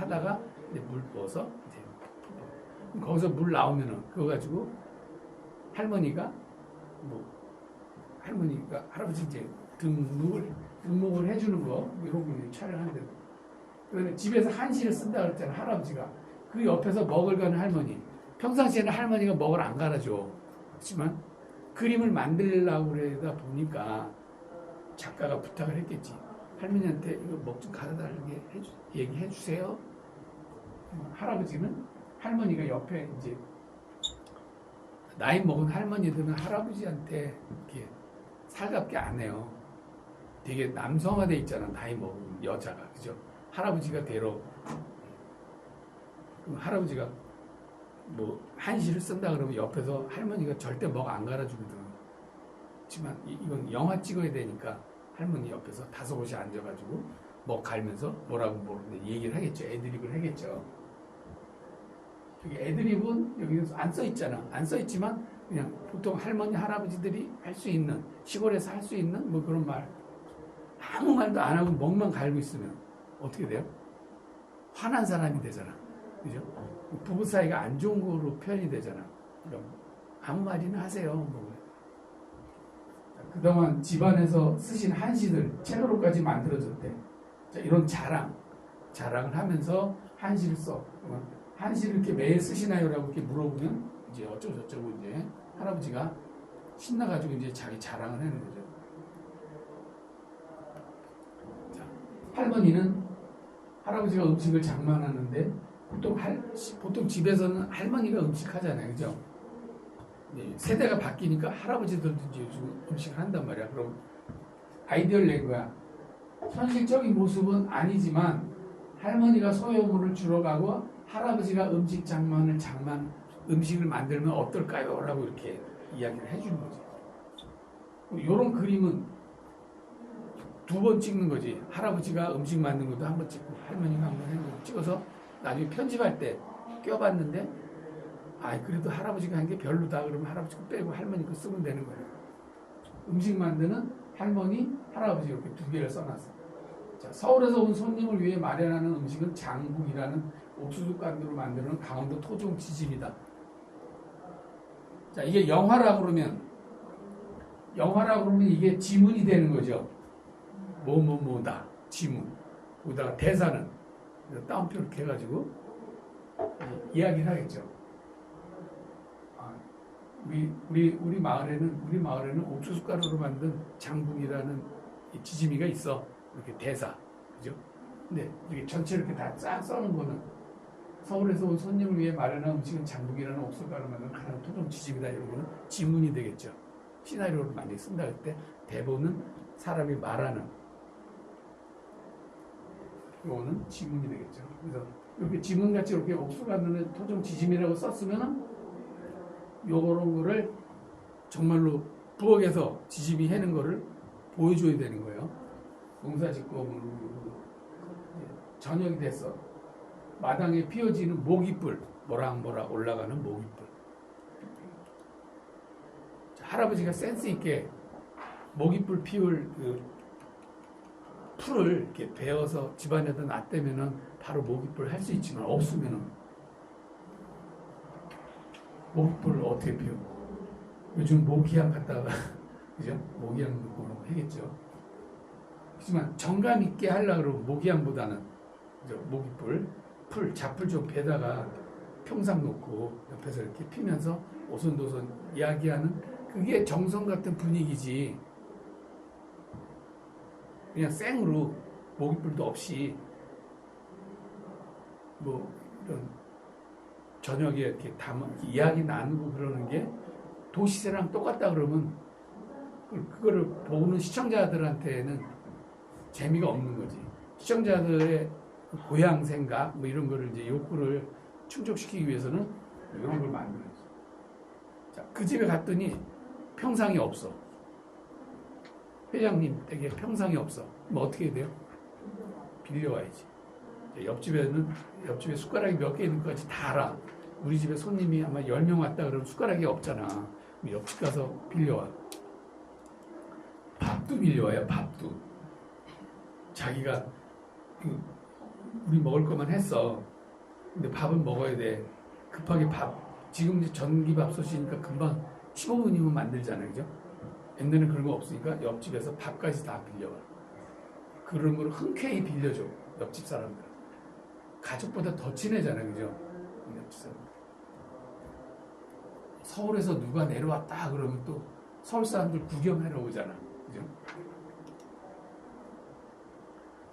하다가 이제 물 부어서 이제 거기서 물 나오면은 그거 가지고 할머니가 할아버지 이제 등록을 해주는 거 이런 거 촬영하는데 그다음에 집에서 한시를 쓴다 그랬잖아 할아버지가 그 옆에서 먹을 가는 할머니 평상시에는 할머니가 먹을 안 갈아줘 그렇지만 그림을 만들려고 그러다 보니까 작가가 부탁을 했겠지 할머니한테 이거 먹 좀 가져달라게 얘기해 주세요. 할아버지는 할머니가 옆에 이제 나이 먹은 할머니들은 할아버지한테 이렇게 살갑게 안 해요. 되게 남성화돼 있잖아 나이 먹은 여자가 그죠? 할아버지가 대로 그럼 할아버지가 뭐 한시를 쓴다 그러면 옆에서 할머니가 절대 먹 안 갈아주거든. 그렇지만 이건 영화 찍어야 되니까 할머니 옆에서 다소곳이 앉아가지고 먹 갈면서 뭐라고 모르는데 얘기를 하겠죠. 애드립을 하겠죠. 여기 애드립은 여기 안 써 있잖아. 안 써 있지만 그냥 보통 할머니 할아버지들이 할 수 있는 시골에서 할 수 있는 뭐 그런 말 아무 말도 안 하고 먹만 갈고 있으면 어떻게 돼요? 화난 사람이 되잖아. 그죠? 부부 사이가 안 좋은 거로 표현이 되잖아. 그럼 아무 말이나 하세요. 뭐. 그동안 집안에서 쓰신 한시들 책으로까지 만들어졌대. 자, 이런 자랑을 하면서 한시를 써. 한시를 이렇게 매일 쓰시나요? 라고 이렇게 물어보면 이제 어쩌고저쩌고 이제 할아버지가 신나가지고 이제 자기 자랑을 하는 거죠. 자, 할머니는 할아버지가 음식을 장만하는데 보통 집에서는 할머니가 음식하잖아요. 그죠? 네, 세대가 바뀌니까 할아버지들도 이제 요즘 음식을 한단 말이야. 그럼 아이디어를 낸 거야. 현실적인 모습은 아니지만 할머니가 소유물을 주러 가고 할아버지가 음식을 만들면 어떨까요? 라고 이렇게 이야기를 해주는 거지. 이런 그림은 2번 찍는 거지. 할아버지가 음식 만든 것도 1번 찍고 할머니가 1번 찍어서 나중에 편집할 때 껴봤는데 그래도 할아버지가 한 게 별로다 그러면 할아버지 거 빼고 할머니 거 쓰면 되는 거예요. 음식 만드는 할머니, 할아버지 이렇게 2개를 써놨어. 자, 서울에서 온 손님을 위해 마련하는 음식은 장국이라는 옥수수 간으로 만드는 강원도 토종 지짐이다. 자, 이게 영화라고 그러면 이게 지문이 되는 거죠. 뭐다 지문. 거기다가 대사는 따옴표 이렇게 해가지고 이야기를 하겠죠. 우리 마을에는 옥수수 가루로 만든 장국이라는 지짐이가 있어. 이렇게 대사, 그죠? 근데 이게 전체를 이렇게 다 쫙 써는 거는 서울에서 온 손님을 위해 마련한 음식은 장국이라는 옥수수 가루로 만든 가장 토종 지짐이다. 이런 거는 지문이 되겠죠. 시나리오를 많이 쓴다 할 때 대본은 사람이 말하는 이거는 지문이 되겠죠. 그래서 이렇게 지문같이 이렇게 옥수수 가루는 토종 지짐이라고 썼으면은 요런 거를 정말로 부엌에서 지짐이 해는 거를 보여줘야 되는 거예요. 농사 짓고 저녁이 됐어. 마당에 피어지는 모깃불, 모락모락 올라가는 모깃불. 할아버지가 센스 있게 모깃불 피울 그 풀을 이렇게 베어서 집안에다 놨다면은 바로 모깃불 할 수 있지만 없으면은 모깃불을 어떻게 피워? 요즘 모기향 갖다가 그죠? 모기향 넣고 하겠죠. 하지만 정감 있게 하려고 그러면 모기향보다는 모깃불, 잡풀 좀 베다가 평상 놓고 옆에서 이렇게 피면서 오손도손 이야기하는 그게 정성 같은 분위기지. 그냥 생으로 모깃불도 없이 뭐 이런 저녁에 이렇게 이야기 나누고 그러는 게 도시세랑 똑같다 그러면 그거를 보는 시청자들한테는 재미가 없는 거지. 시청자들의 고향 생각 뭐 이런 거를 이제 욕구를 충족시키기 위해서는 이런 걸 만들어야지. 자, 그 집에 갔더니 평상이 없어. 회장님 댁에 평상이 없어. 그럼 어떻게 해야 돼요? 빌려와야지. 옆집에 숟가락이 몇 개 있는 것까지 다 알아. 우리 집에 손님이 아마 10명 왔다 그러면 숟가락이 없잖아. 옆집 가서 빌려와. 밥도 빌려와요. 밥도. 자기가 우리 먹을 것만 했어. 근데 밥은 먹어야 돼. 급하게 지금 이제 전기밥솥이니까 금방 15분이면 만들잖아요. 그죠? 옛날에는 그런 거 없으니까 옆집에서 밥까지 다 빌려와. 그런 걸 흔쾌히 빌려줘. 옆집 사람들. 가족보다 더 친해잖아요. 그죠? 옆집 사람. 서울에서 누가 내려왔다 그러면 또 서울 사람들 구경하러 오잖아. 그죠?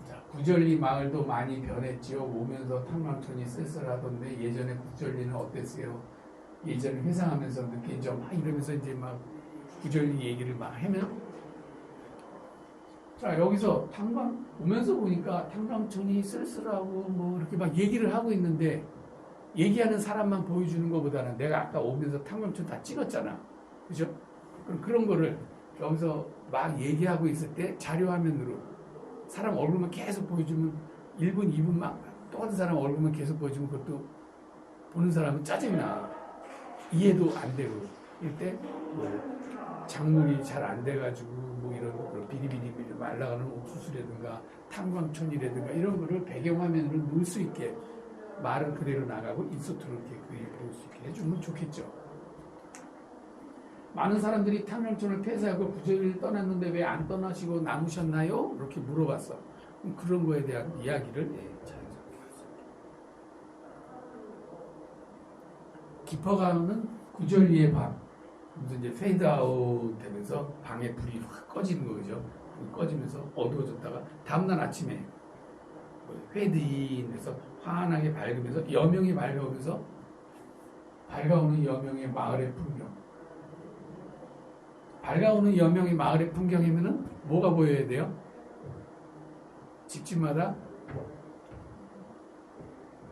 자, 구절리 마을도 많이 변했지요. 오면서 탕망촌이 쓸쓸하던데 예전에 구절리는 어땠어요? 예전에 회상하면서 느낀 점 이러면서 이제 막 구절리 얘기를 막 하면, 자 여기서 오면서 보니까 탕방촌이 쓸쓸하고 뭐 이렇게 막 얘기를 하고 있는데, 얘기하는 사람만 보여주는 것보다는 내가 아까 오면서 탕방촌 다 찍었잖아. 그죠? 그럼 그런 거를 여기서 막 얘기하고 있을 때 자료화면으로 사람 얼굴만 계속 보여주면 1분, 2분 막 똑같은 사람 얼굴만 계속 보여주면 그것도 보는 사람은 짜증나. 이해도 안 되고. 이럴 때 뭐 작물이 잘 안 돼가지고 뭐 이런 비리비리 말라가는 옥수수라든가 탄광촌이라든가 이런 거를 배경화면으로 넣을 수 있게, 말은 그대로 나가고 인서트로 이렇게 그림 볼 수 있게 해주면 좋겠죠. 많은 사람들이 탕명촌을 폐쇄하고 구절리를 떠났는데 왜 안 떠나시고 남으셨나요? 이렇게 물어봤어. 그런 거에 대한 이야기를 자연스럽게 했습니다. 깊어가는 구절리의 밤. 그래서 이제 페이드아웃 되면서 방에 불이 확 꺼지는 거죠. 꺼지면서 어두워졌다가 다음날 아침에 페이드인해서 환하게 밝으면서 여명이 밝아오면서 밝아오는 여명의 마을의 풍경. 밝아오는 여명의 마을의 풍경이면은 뭐가 보여야 돼요? 집집마다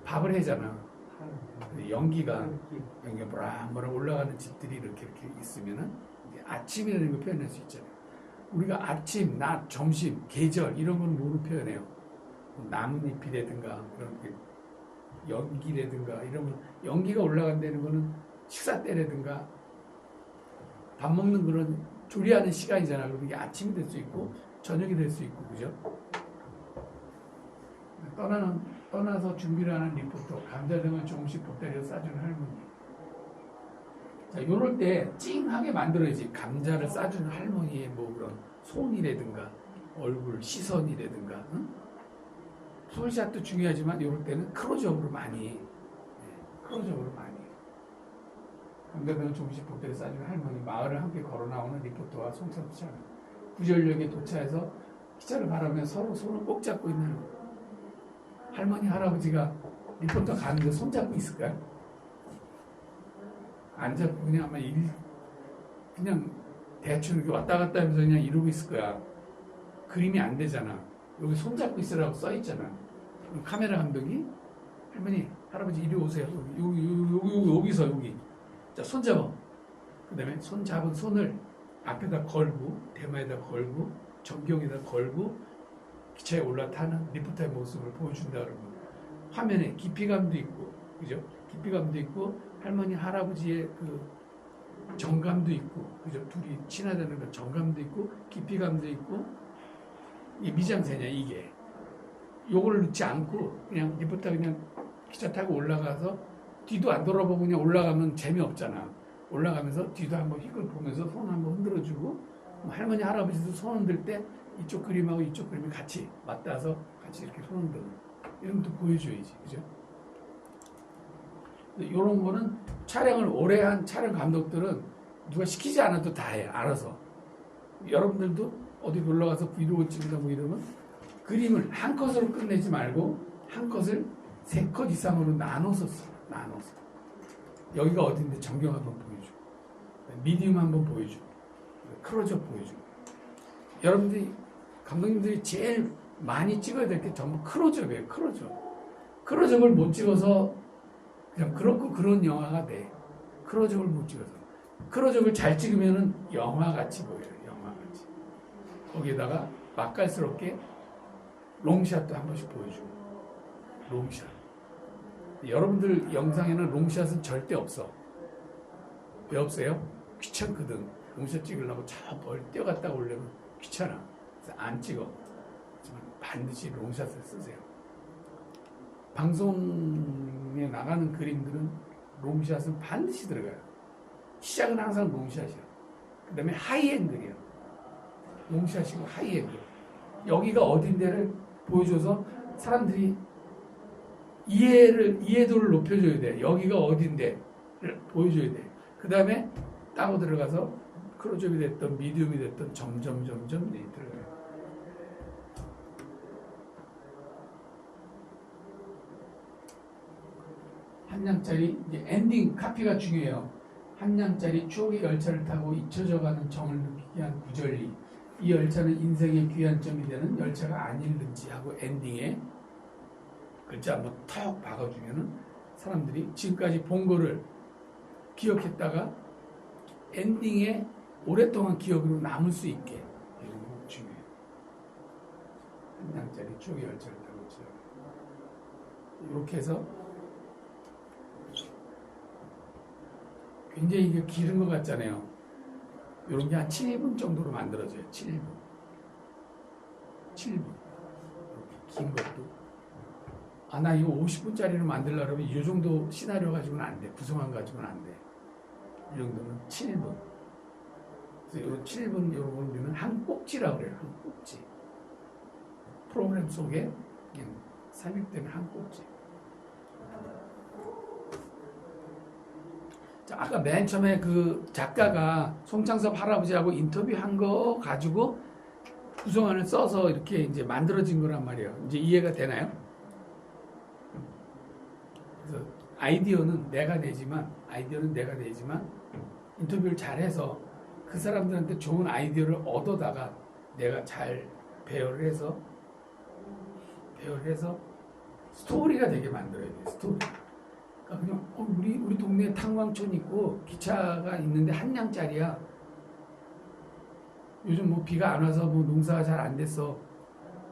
밥을 해잖아. 연기가 모락모락 올라가는 집들이 이렇게 있으면은 아침이라는 걸 표현할 수 있잖아요. 우리가 아침, 낮, 점심, 계절 이런 건 뭐로 표현해요? 나뭇잎이라든가 그런 연기라든가 이런 거, 연기가 올라간다는 거는 식사 때라든가 밥 먹는 그런 조리하는 시간이잖아. 그럼 이게 아침이 될 수 있고 저녁이 될 수 있고, 그죠? 떠나서 준비를 하는 리포터, 감자 등을 조금씩 보따리에 싸주는 할머니. 자, 요럴 때 찡하게 만들어야지. 감자를 싸주는 할머니의 뭐 그런 손이라든가 얼굴, 시선이라든가, 응? 솔샷도 중요하지만 요럴 때는 크로즈업으로 많이, 크로즈업으로 많이. 감자 등을 조금씩 보따리에 싸주는 할머니, 마을을 함께 걸어 나오는 리포터와 송사부차. 구절역에 도착해서 기차를 바라며 서로 손을 꼭 잡고 있는 할머니, 할아버지가 리포터 가는데 손잡고 있을까요? 안 잡고 그냥 아마 그냥 대충 이렇게 왔다 갔다 하면서 그냥 이러고 있을 거야. 그림이 안 되잖아. 여기 손잡고 있으라고 써 있잖아. 카메라 감독이 할머니, 할아버지 이리 오세요. 여기서 여기. 자, 손 잡아. 그 다음에 손 잡은 손을 앞에다 걸고, 대마에다 걸고, 전경에다 걸고, 기차에 올라타는 리포터의 모습을 보여준다 그러면 화면에 깊이감도 있고, 그죠? 깊이감도 있고, 할머니, 할아버지의 그 정감도 있고, 그죠? 둘이 친하다는 그 정감도 있고, 깊이감도 있고, 이 미장센이야, 이게. 요거를 넣지 않고, 그냥 리포터 그냥 기차 타고 올라가서 뒤도 안 돌아보고 그냥 올라가면 재미없잖아. 올라가면서 뒤도 한번 휙을 보면서 손 한번 흔들어주고, 할머니, 할아버지도 손 흔들 때 이쪽 그림하고 이쪽 그림이 같이 맞닿아서 같이 이렇게 손 흔드는 이런 것도 보여줘야지, 그죠? 이런 거는 촬영을 오래 한 촬영 감독들은 누가 시키지 않아도 다 해, 알아서. 여러분들도 어디 놀러 가서 브이로그 찍는다고 이러면 그림을 한 컷으로 끝내지 말고 한 컷을 3컷 이상으로 나눠서 써. 나눠서. 여기가 어딘데 전경 한번 보여줘. 미디움 한번 보여줘. 클로즈업 보여줘. 여러분들이, 감독님들이 제일 많이 찍어야 될 게 전부 클로즈업이에요. 클로즈업을 못 찍어서 그냥 그렇고 그런 영화가 돼. 클로즈업을 못 찍어서. 클로즈업을 잘 찍으면은 영화같이 보여요. 영화같이. 거기에다가 맛깔스럽게 롱샷도 한 번씩 보여주고. 롱샷. 여러분들 영상에는 롱샷은 절대 없어. 왜 없어요? 귀찮거든. 롱샷 찍으려고 저 멀리 뛰어갔다가 오려면 귀찮아. 그래서 안 찍어. 하지만 반드시 롱샷을 쓰세요. 방송에 나가는 그림들은 롱샷은 반드시 들어가요. 시작은 항상 롱샷이야. 그 다음에 하이앵글이야. 롱샷이고 하이앵글. 여기가 어딘데를 보여줘서 사람들이 이해도를 높여줘야 돼. 여기가 어딘데를 보여줘야 돼. 그 다음에 따고 들어가서 클로즈업이 됐던 미디움이 됐던 점점 들어가요. 한 장짜리 이제 엔딩 카피가 중요해요. 한 장짜리 추억의 열차를 타고 잊혀져가는 정을 느끼게 한 구절리. 이 열차는 인생의 귀환점이 되는 열차가 아닐는지 하고 엔딩에 글자 한번 턱 박아주면은 사람들이 지금까지 본 거를 기억했다가 엔딩에 오랫동안 기억으로 남을 수 있게 이런 거 중요해요. 한 장짜리 추억의 열차를 타고 이렇게 해서 굉장히 이게 길은 것 같잖아요. 이런 게 한 7분 정도로 만들어져요. 7분. 이렇게 긴 것도. 나 이거 50분짜리로 만들려고 하면 이 정도 시나리오 가지고는 안 돼. 구성안 가지고는 안 돼. 이 정도는 7분. 그래서 이 7분 이런 거는 한 꼭지라고 그래요. 한 꼭지. 프로그램 속에 삽입되는 한 꼭지. 자, 아까 맨 처음에 그 작가가 송창섭 할아버지하고 인터뷰한 거 가지고 구성안을 써서 이렇게 이제 만들어진 거란 말이에요. 이제 이해가 되나요? 그래서 아이디어는 내가 내지만 인터뷰를 잘해서 그 사람들한테 좋은 아이디어를 얻어다가 내가 잘 배열을 해서 스토리가 되게 만들어야 돼. 스토리. 그러니까 그냥 우리 동네에 탄광촌 있고 기차가 있는데 한 량짜리야. 요즘 뭐 비가 안 와서 뭐 농사가 잘 안 됐어.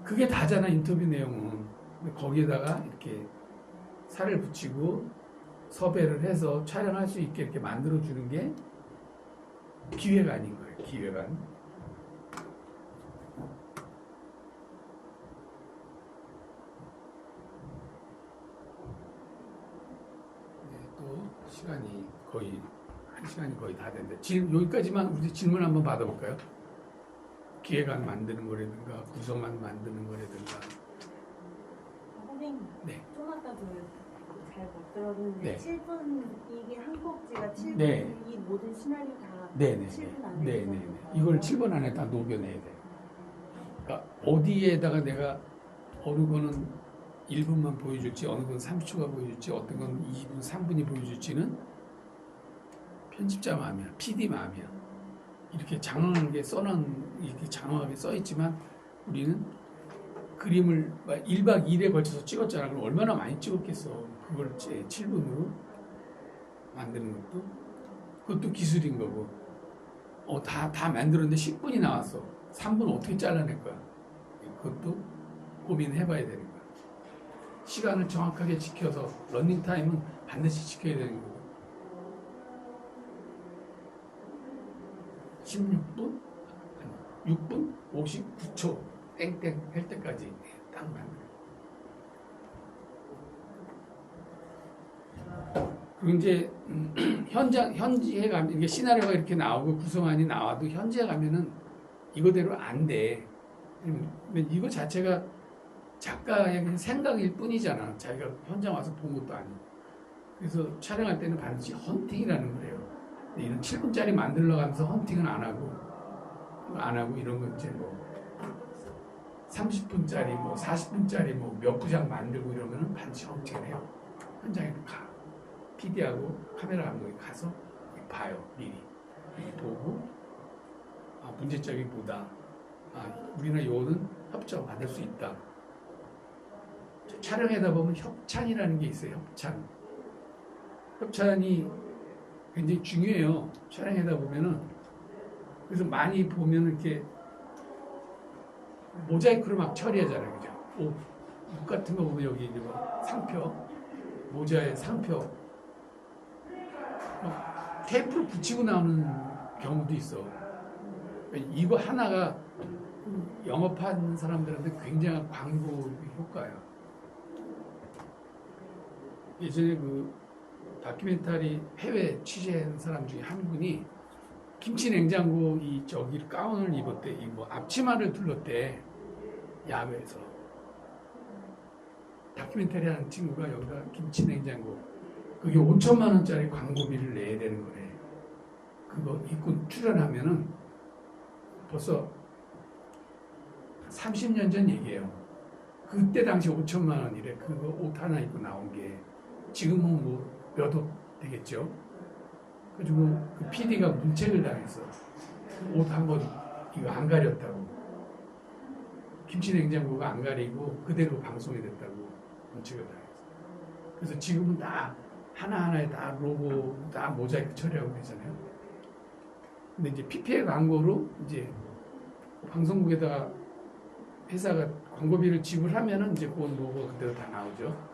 그게 다잖아 인터뷰 내용은. 근데 거기에다가 이렇게 살을 붙이고 섭외를 해서 촬영할 수 있게 이렇게 만들어 주는 게 기획안인 거예요. 기획안. 시간이 거의 1시간이 거의 다 됐는데 여기까지만 우리 질문 한번 받아볼까요? 기획안 만드는 거라든가 구성안 만드는 거라든가. 선생님, 네. 좀 아까도 잘 못 들었는데 네. 7분 이게 한 꼭지가 7분 네. 이 모든 시나리오 다 네네. 7분 안에 네네. 이걸 7분 안에 다 녹여내야 돼요. 그러니까 어디에다가 내가 어느 거는 1분만 보여줄지, 어느 건 30초가 보여줄지, 어떤 건 2분, 3분이 보여줄지는 편집자 마음이야, PD 마음이야. 이렇게 장황하게 이렇게 장황하게 써있지만 우리는 그림을 1박 2일에 걸쳐서 찍었잖아. 그럼 얼마나 많이 찍었겠어. 그걸 7분으로 만드는 그것도 기술인 거고. 다 만들었는데 10분이 나왔어. 3분 어떻게 잘라낼 거야? 그것도 고민해봐야 되는 거야. 시간을 정확하게 지켜서 러닝타임은 반드시 지켜야 되는 거고 16분? 6분? 59초 땡땡 할 때까지 딱 만들어요. 그리고 이제 현지에 가면 이게 시나리오가 이렇게 나오고 구성안이 나와도 현지에 가면은 이거대로 안 돼. 이거 자체가 작가의 생각일 뿐이잖아. 자기가 현장 와서 본 것도 아니고. 그래서 촬영할 때는 반드시 헌팅이라는 거예요. 이런 7분짜리 만들러 가면서 헌팅은 안 하고 이런 거 이제 뭐 30분짜리 뭐 40분짜리 뭐 몇 부작 만들고 이러면은 반드시 헌팅을 해요. 현장에 가. PD하고 카메라 감독이 가서 봐요. 미리 보고 문제점이 뭐다. 우리는 요거는 협조 받을 수 있다. 촬영하다 보면 협찬이라는 게 있어요. 협찬이 굉장히 중요해요. 촬영하다 보면은. 그래서 많이 보면은 이렇게 모자이크로 막 처리하잖아요. 그죠? 옷 같은 거 보면 여기 이제 뭐 상표, 모자에 상표, 테이프를 붙이고 나오는 경우도 있어. 이거 하나가 영업하는 사람들한테 굉장한 광고 효과예요. 예전에 그 다큐멘터리 해외 취재한 사람 중에 한 분이 김치 냉장고 이 저기 가운을 입었대. 이 뭐 앞치마를 둘렀대. 야외에서. 다큐멘터리 하는 친구가 여기다 김치 냉장고 그게 5천만 원짜리 광고비를 내야 되는 거래. 그거 입고 출연하면은 벌써 30년 전 얘기예요. 그때 당시 5천만 원이래. 그거 옷 하나 입고 나온 게 지금은 뭐 몇 억 되겠죠. 그리고 그 PD가 문책을 당했어. 옷 한 번 이거 안 가렸다고. 김치 냉장고가 안 가리고 그대로 방송이 됐다고 문책을 당했어. 그래서 지금은 다 하나하나에 다 로고 다 모자이크 처리하고 그러잖아요. 근데 이제 PPL 광고로 이제 방송국에다가 회사가 광고비를 지불하면은 이제 그 로고 그대로 다 나오죠.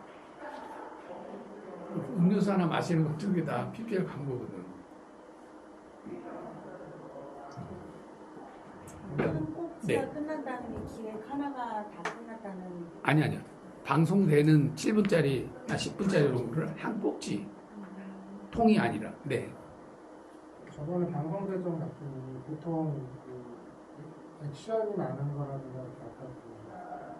음료수 하나 마시는 것도 그게 다 PPL 광고거든. 한 꼭지가 네. 끝난다는 게 기획 하나가 다 끝났다는. 아니요. 방송되는 7분짜리, 10분짜리 로고를 한 꼭지 통이 아니라. 네. 저번에 방송대전 같은 경우 보통 그 액션이 많은 거라든가 아까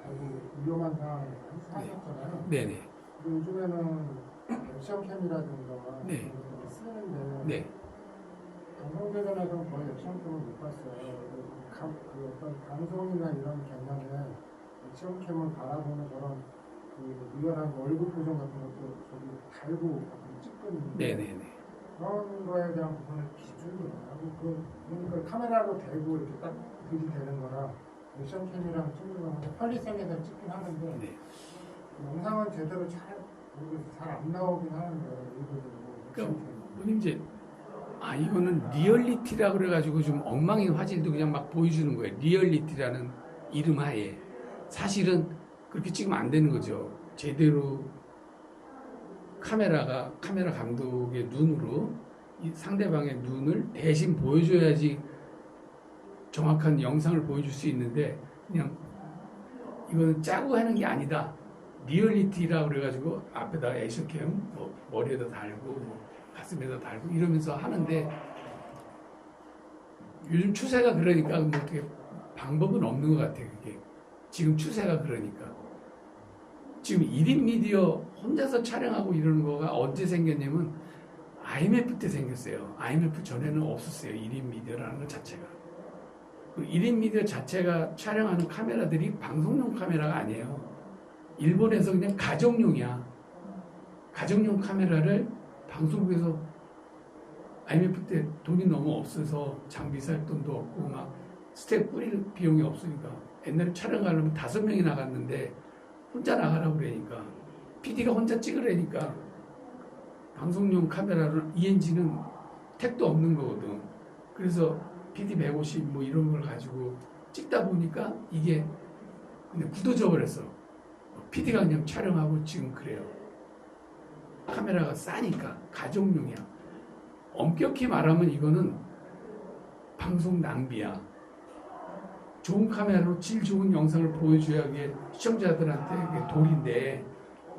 되게 위험한 상황에서 하셨잖아요. 네네. 요즘에는 액션캠이라든가 네. 그런 걸 쓰는데 네. 방송대전에서는 거의 액션캠을 못 봤어요. 그 어떤 방송이나 이런 개념에 액션캠을 바라보는 저런 그 리얼한 얼굴 표정 같은 것도 저기 달고 찍거든요. 네네네. 그런 거에 대한 부분을 기준으로 하고 그러니까 카메라로 대고 이렇게 딱 들이대는 거라 액션캠이랑 찍는 거는 편리성에서 찍긴 하는데 네. 영상은 제대로 잘 모르겠어요. 잘 안 나오긴 하는데 일부러 그러니까 뭐님 이제 이거는 리얼리티라고 그래가지고 좀 엉망인 화질도 그냥 막 보여주는 거예요. 리얼리티라는 이름 하에 사실은 그렇게 찍으면 안 되는 거죠. 제대로 카메라 감독의 눈으로 이 상대방의 눈을 대신 보여줘야지 정확한 영상을 보여줄 수 있는데 그냥 이거는 짜고 하는 게 아니다. 리얼리티라고 그래가지고 앞에다 액션캠 뭐 머리에다 달고 뭐 가슴에다 달고 이러면서 하는데 요즘 추세가 그러니까 뭐 어떻게 방법은 없는 것 같아요. 그게 지금 추세가 그러니까 지금 1인 미디어 혼자서 촬영하고 이러는 거가 언제 생겼냐면 IMF 때 생겼어요. IMF 전에는 없었어요. 1인 미디어라는 것 자체가. 그 1인 미디어 자체가 촬영하는 카메라들이 방송용 카메라가 아니에요. 일본에서 그냥 가정용이야. 가정용 카메라를 방송국에서 IMF 때 돈이 너무 없어서 장비 살 돈도 없고 막 스텝 뿌릴 비용이 없으니까 옛날에 촬영 가려면 5명이 나갔는데 혼자 나가라고 그러니까 PD가 혼자 찍으라니까 방송용 카메라를 ENG는 택도 없는 거거든. 그래서 PD 150 뭐 이런 걸 가지고 찍다 보니까 이게 그냥 굳어져 버렸어. PD가 그냥 촬영하고 지금 그래요. 카메라가 싸니까 가정용이야. 엄격히 말하면 이거는 방송 낭비야. 좋은 카메라로 질 좋은 영상을 보여줘야 이게 시청자들한테 이게 도리인데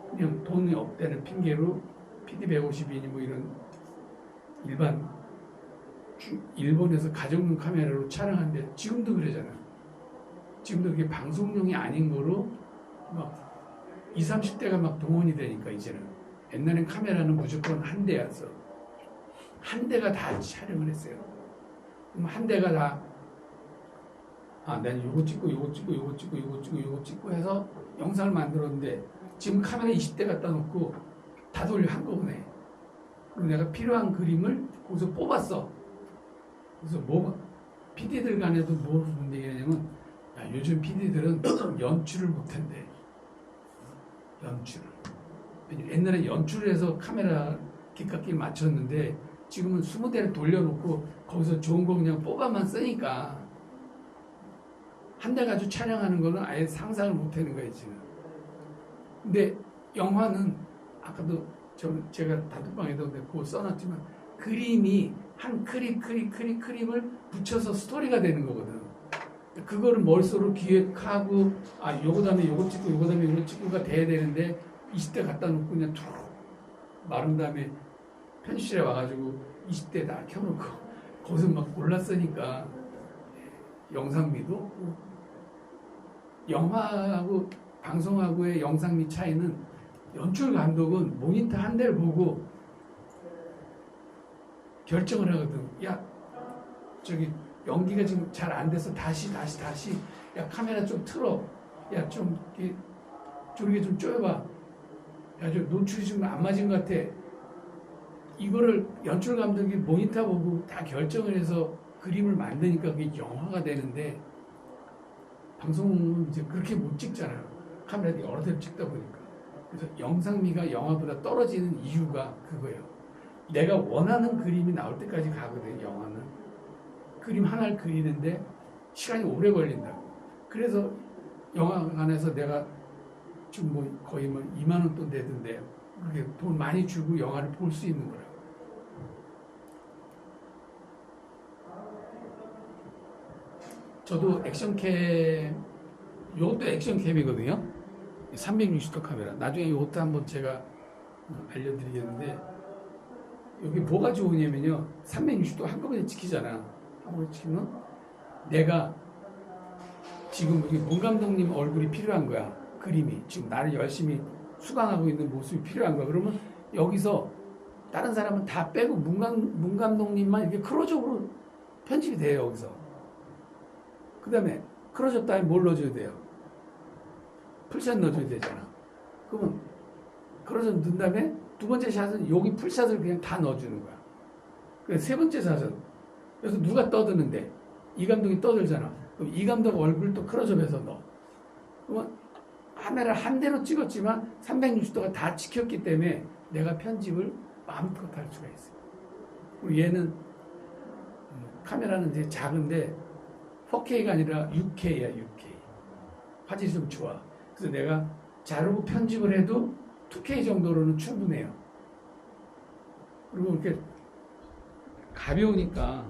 그냥 돈이 없다는 핑계로 PD 150이니 뭐 이런 일반 일본에서 가정용 카메라로 촬영하는데 지금도 그러잖아요. 지금도 그게 방송용이 아닌 거로 막 20, 30대가 막 동원이 되니까 이제는 옛날엔 카메라는 무조건 한 대였어. 한 대가 다 촬영을 했어요. 그럼 한 대가 다 난 요거 찍고 요거 찍고 요거 찍고 요거 찍고 요거 찍고 해서 영상을 만들었는데 지금 카메라 20대 갖다 놓고 다 돌려 한꺼번에. 그리고 내가 필요한 그림을 거기서 뽑았어. 그래서 PD들 간에도 뭐 무슨 얘기냐면 요즘 PD들은 연출을 못한대. 연출을. 옛날에 연출을 해서 카메라 깃깎이 맞췄는데 지금은 20대를 돌려놓고 거기서 좋은 거 그냥 뽑아만 쓰니까 한 대 가지고 촬영하는 거는 아예 상상을 못하는 거예요 지금. 근데 영화는 아까도 제가 단톡방에도 그거 써놨지만 그림이 한 크림을 붙여서 스토리가 되는 거거든. 그거를 머릿속으로 기획하고 요거 다음에 요거 찍고 요거 다음에 요거 찍고가 돼야 되는데 20대 갖다 놓고 그냥 툭 마른 다음에 편집실에 와가지고 20대 다 켜놓고 거기서 막 골랐으니까 영상미도 없고 영화하고 방송하고의 영상미 차이는 연출 감독은 모니터 한 대를 보고 결정을 하거든. 야 저기 연기가 지금 잘 안 돼서 다시 야 카메라 좀 틀어. 야 좀 저렇게 좀 쪼여봐. 야 저 노출이 지금 안 맞은 것 같아. 이거를 연출 감독이 모니터 보고 다 결정을 해서 그림을 만드니까 그게 영화가 되는데 방송은 이제 그렇게 못 찍잖아요. 카메라 여러 대를 찍다 보니까. 그래서 영상미가 영화보다 떨어지는 이유가 그거예요. 내가 원하는 그림이 나올 때까지 가거든, 영화는. 그림 하나를 그리는데 시간이 오래 걸린다고. 그래서 영화관에서 내가 지금 뭐 거의 뭐 2만 원 돈 내던데 그렇게 돈 많이 주고 영화를 볼 수 있는 거라고. 저도 액션캠, 이것도 액션캠이거든요. 360도 카메라. 나중에 이것도 한번 제가 알려드리겠는데, 여기 뭐가 좋으냐면요. 360도 한꺼번에 찍히잖아. 한꺼번에 찍히면 내가 지금 여기 문 감독님 얼굴이 필요한 거야. 그림이. 지금 나를 열심히 수강하고 있는 모습이 필요한 거야. 그러면 여기서 다른 사람은 다 빼고 문 감독님만 이렇게 클로즈업으로 편집이 돼요, 여기서. 그 다음에 클로즈업 다음에 뭘 넣어줘야 돼요? 풀샷 넣어줘야 되잖아. 그러면 클로즈업 넣은 다음에 두 번째 샷은 여기 풀샷을 그냥 다 넣어주는 거야. 그래서 세 번째 샷은 그래서 누가 떠드는데 이 감독이 떠들잖아. 그럼 이 감독 얼굴도 클로즈업해서 넣어. 그러면 카메라 한 대로 찍었지만 360도가 다 찍혔기 때문에 내가 편집을 마음껏 할 수가 있어요. 그리고 얘는 카메라는 이제 작은데 4K가 아니라 6K야, 6K. 화질이 좀 좋아. 그래서 내가 자르고 편집을 해도 2K 정도로는 충분해요. 그리고 이렇게 가벼우니까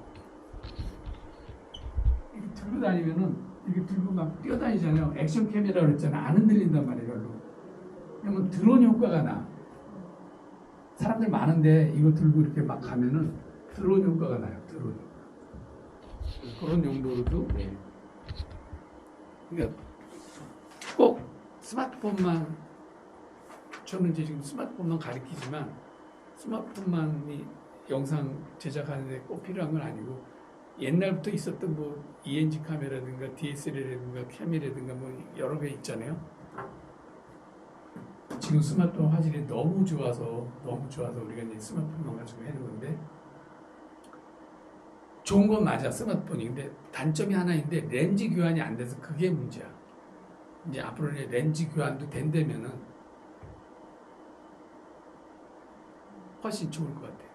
이렇게 들고 다니면은 이렇게 들고 막 뛰어다니잖아요. 액션 카메라 그랬잖아. 안 흔들린단 말이에요, 별로. 그러면 드론 효과가 나. 사람들 많은데 이거 들고 이렇게 막 가면은 드론 효과가 나요, 드론. 그런 용도로도. 네. 그러니까 꼭 스마트폰만, 저는 이제 지금 스마트폰만 가리키지만 스마트폰만이 영상 제작하는데 꼭 필요한 건 아니고 옛날부터 있었던 뭐 ENG 카메라든가 DSLR이라든가 캠이라든가 뭐 여러 개 있잖아요. 지금 스마트폰 화질이 너무 좋아서 우리가 이제 스마트폰만 가지고 하는 건데, 좋은 건 맞아, 스마트폰이. 근데 단점이 하나 있는데 렌즈 교환이 안 돼서 그게 문제야. 이제 앞으로 이제 렌즈 교환도 된다면은 훨씬 좋을 것 같아요.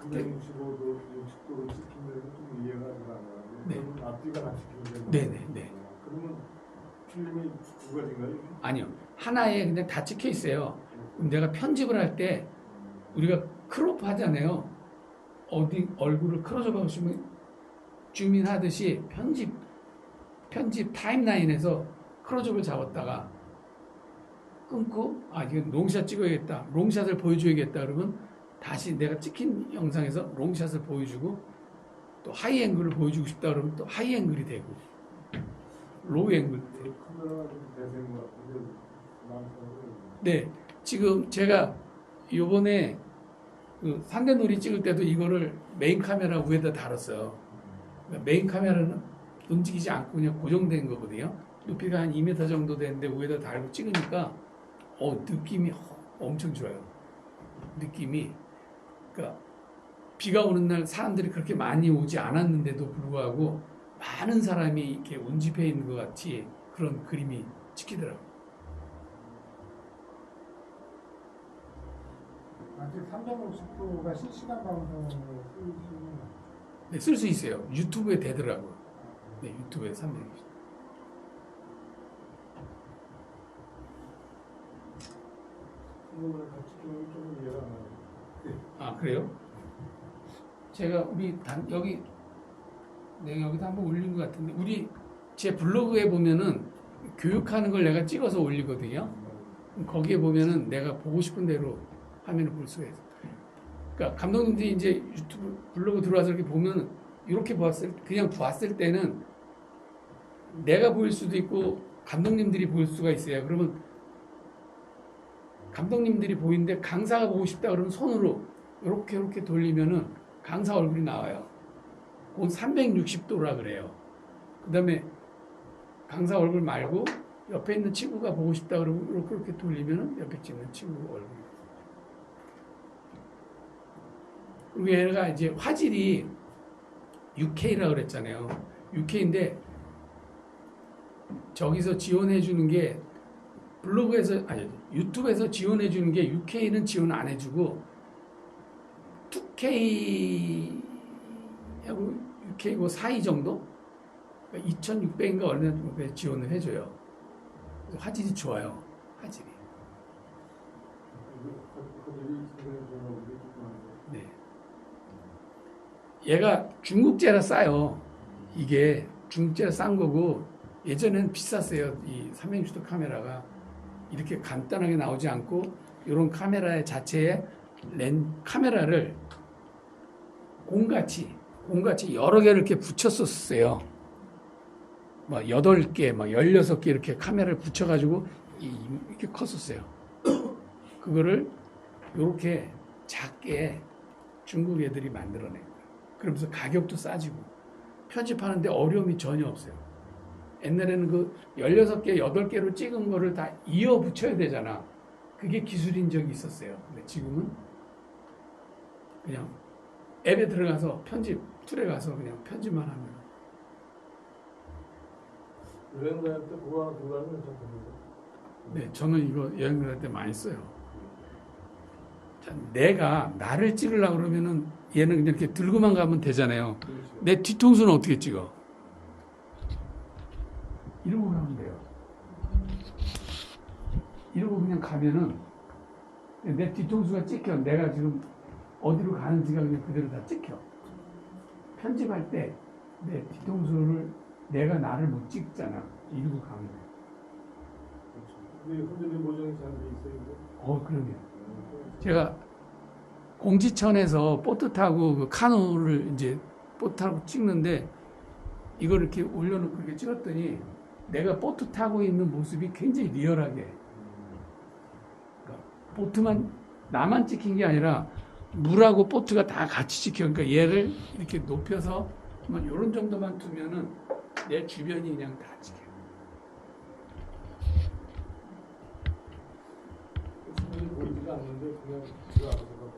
365도 60도로 찍힌다는 좀 이해가 잘 안 가는데, 네. 그러면 앞뒤가 다 찍히는 네네네. 그러면 필름이 두 가지인가요? 아니요. 하나에 그냥 다 찍혀 있어요. 그럼 내가 편집을 할 때 우리가 크롭 하잖아요. 어디 얼굴을 클로즈업 하시면 줌인 하듯이 편집 타임라인에서 클로즈업을 잡았다가 끊고 이거 롱샷 찍어야겠다. 롱샷을 보여줘야겠다. 그러면 다시 내가 찍힌 영상에서 롱샷을 보여주고 또 하이 앵글을 보여주고 싶다 그러면 또 하이 앵글이 되고 로우 앵글도 되고. 카메라가 좀 대세인 것 같은데 많더라고요. 네, 지금 제가 요번에 그 산대놀이 찍을 때도 이거를 메인 카메라 위에다 달았어요. 그러니까 메인 카메라는 움직이지 않고 그냥 고정된 거거든요. 높이가 한 2m 정도 되는데 위에다 달고 찍으니까 느낌이 엄청 좋아요. 느낌이. 그러니까 비가 오는 날 사람들이 그렇게 많이 오지 않았는데도 불구하고 많은 사람이 이렇게 운집해 있는 것 같이 그런 그림이 찍히더라고요. 아직 360도가 실시간 방송으로 쓰이시는 네, 쓸 수 있어요. 유튜브에 되더라고요. 네, 유튜브에 360. 이거를 같이 찍으면 좀 이해가 안 가요. 그래요? 제가 여기도 한번 올린 것 같은데, 제 블로그에 보면은 교육하는 걸 내가 찍어서 올리거든요. 거기에 보면은 내가 보고 싶은 대로 화면을 볼 수가 있어요. 그러니까 감독님들이 이제 유튜브 블로그 들어와서 이렇게 보면 이렇게 그냥 봤을 때는 내가 보일 수도 있고 감독님들이 보일 수가 있어요. 그러면 감독님들이 보이는데 강사가 보고 싶다 그러면 손으로 이렇게 돌리면은 강사 얼굴이 나와요. 그건 360도라 그래요. 그 다음에 강사 얼굴 말고 옆에 있는 친구가 보고 싶다 그러면 이렇게 돌리면은 옆에 있는 친구 얼굴이. 그리고 얘가 이제 화질이 6K라 그랬잖아요. 6K인데 저기서 지원해 주는 게 블로그에서 아니 유튜브에서 지원해 주는 게 6K는 지원 안 해주고 2K하고 6K고 사이 정도 2,600인가 얼마 정도 지원을 해줘요. 화질이 좋아요. 화질이. 네. 얘가 중국제라 싸요. 이게 중국제라 싼 거고 예전에는 비쌌어요. 이 360도 카메라가 이렇게 간단하게 나오지 않고 이런 카메라 자체에 카메라를 공같이 여러 개를 이렇게 붙였었어요. 막 8개, 막 16개 이렇게 카메라를 붙여가지고 이렇게 컸었어요. 그거를 이렇게 작게 중국 애들이 만들어낸 거예요. 그러면서 가격도 싸지고 편집하는데 어려움이 전혀 없어요. 옛날에는 그 16개, 8개로 찍은 거를 다 이어 붙여야 되잖아. 그게 기술인 적이 있었어요. 근데 지금은 그냥 앱에 들어가서 툴에 가서 그냥 편집만 하면. 여행 다닐 때 그거 하나 들고 가면 괜찮습니다. 네, 저는 이거 여행 다닐 때 많이 써요. 자, 내가 나를 찍으려고 그러면은 얘는 그냥 이렇게 들고만 가면 되잖아요. 그렇죠. 내 뒤통수는 어떻게 찍어? 이러고 가면 돼요. 이러고 그냥 가면은 내 뒤통수가 찍혀. 내가 지금 어디로 가는지가 그냥 그대로 다 찍혀. 편집할 때 내 뒤통수를 내가 나를 못 찍잖아. 이러고 가면 돼. 그렇죠. 근데 흔들림 보정이 잘 돼 있어요. 그러면 제가 공지천에서 보트 타고 그 카누를 이제 보트 타고 찍는데 이걸 이렇게 올려놓고 이렇게 찍었더니 내가 보트 타고 있는 모습이 굉장히 리얼하게. 그러니까 보트만 나만 찍힌 게 아니라 물하고 보트가 다 같이 찍혀. 그러니까 얘를 이렇게 높여서 이런 정도만 두면은 내 주변이 그냥 다 찍혀. 흔들림 보이지가 않는데 그냥 제가 알아서